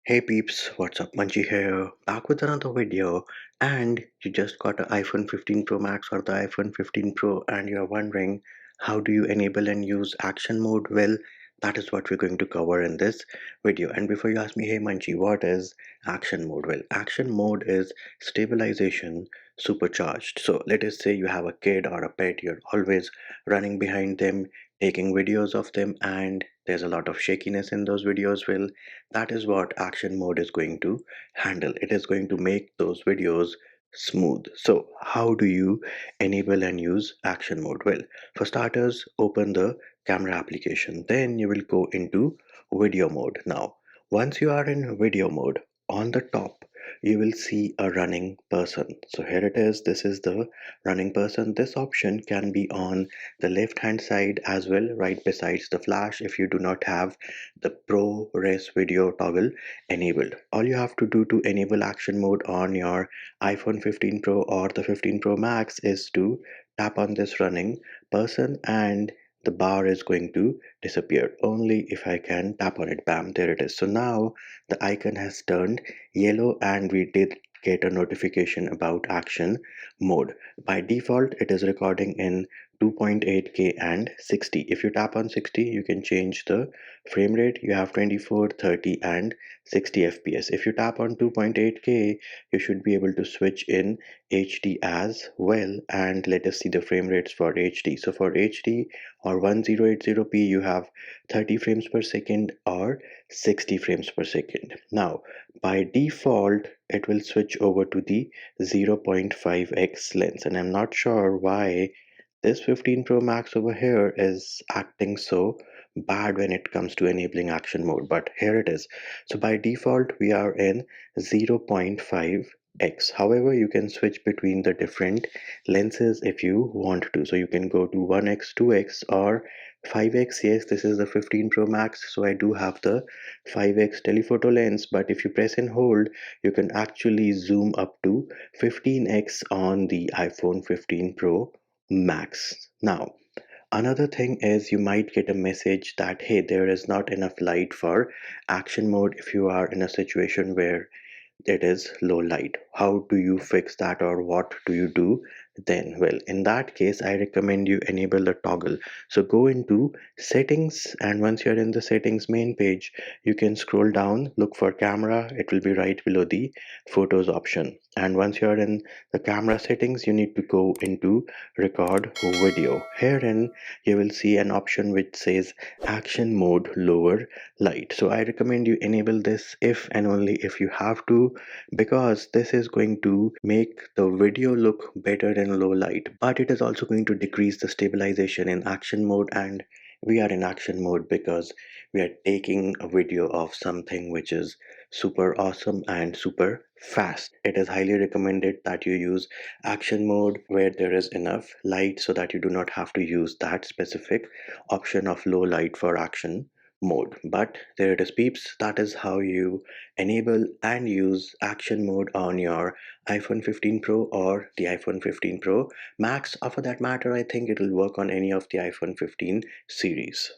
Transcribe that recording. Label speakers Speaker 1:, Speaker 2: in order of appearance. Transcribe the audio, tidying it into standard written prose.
Speaker 1: Hey peeps, what's up? Munchie here, back with another video. And you just got an iPhone 15 Pro Max or the iPhone 15 Pro, and you're wondering how do you enable and use action mode? Well, that is what we're going to cover in this video. And before you ask me, hey Munchie, what is action mode? Well, action mode is stabilization supercharged. So let us say you have a kid or a pet, you're always running behind them, taking videos of them, and there's a lot of shakiness in those videos. Well, that is what action mode is going to handle. It is going to make those videos smooth. So how do you enable and use action mode? Well, for starters, open the camera application, then you will go into video mode. Now once you are in video mode, on the top you will see a running person. So here it is. This is the running person. This option can be on the left hand side as well, right besides the flash, if you do not have the ProRes video toggle enabled. All you have to do to enable action mode on your iPhone 15 Pro or the 15 Pro Max is to tap on this running person, and the bar is going to disappear. Only if I can tap on it. Bam, there it is. So now the icon has turned yellow and we did get a notification about action mode. By default it is recording in 2.8K and 60. If you tap on 60, you can change the frame rate. You have 24, 30 and 60 fps. If you tap on 2.8K, you should be able to switch in HD as well. And let us see the frame rates for HD. So for HD or 1080p, you have 30 frames per second or 60 frames per second. Now by default it will switch over to the 0.5x lens, and I'm not sure why this 15 Pro Max over here is acting so bad when it comes to enabling action mode, but here it is. So by default we are in 0.5x. However, you can switch between the different lenses if you want to. So you can go to 1x, 2x or 5x. Yes, this is the 15 Pro Max, so I do have the 5x telephoto lens, but if you press and hold, you can actually zoom up to 15x on the iPhone 15 Pro Max. Now another thing is you might get a message that hey, there is not enough light for action mode if you are in a situation where it is low light. How do you fix that, or what do you do then? Well, in that case I recommend you enable the toggle. So go into settings, and once you're in the settings main page, you can scroll down, look for camera. It will be right below the photos option, and once you're in the camera settings, you need to go into record video. Herein you will see an option which says action mode lower light. So I recommend you enable this if and only if you have to, because this is going to make the video look better in low light, but it is also going to decrease the stabilization in action mode. And we are in action mode because we are taking a video of something which is super awesome and super fast. It is highly recommended that you use action mode where there is enough light, so that you do not have to use that specific option of low light for action mode. But there it is peeps, that is how you enable and use action mode on your iPhone 15 Pro or the iPhone 15 Pro Max, or for that matter I think it will work on any of the iPhone 15 series.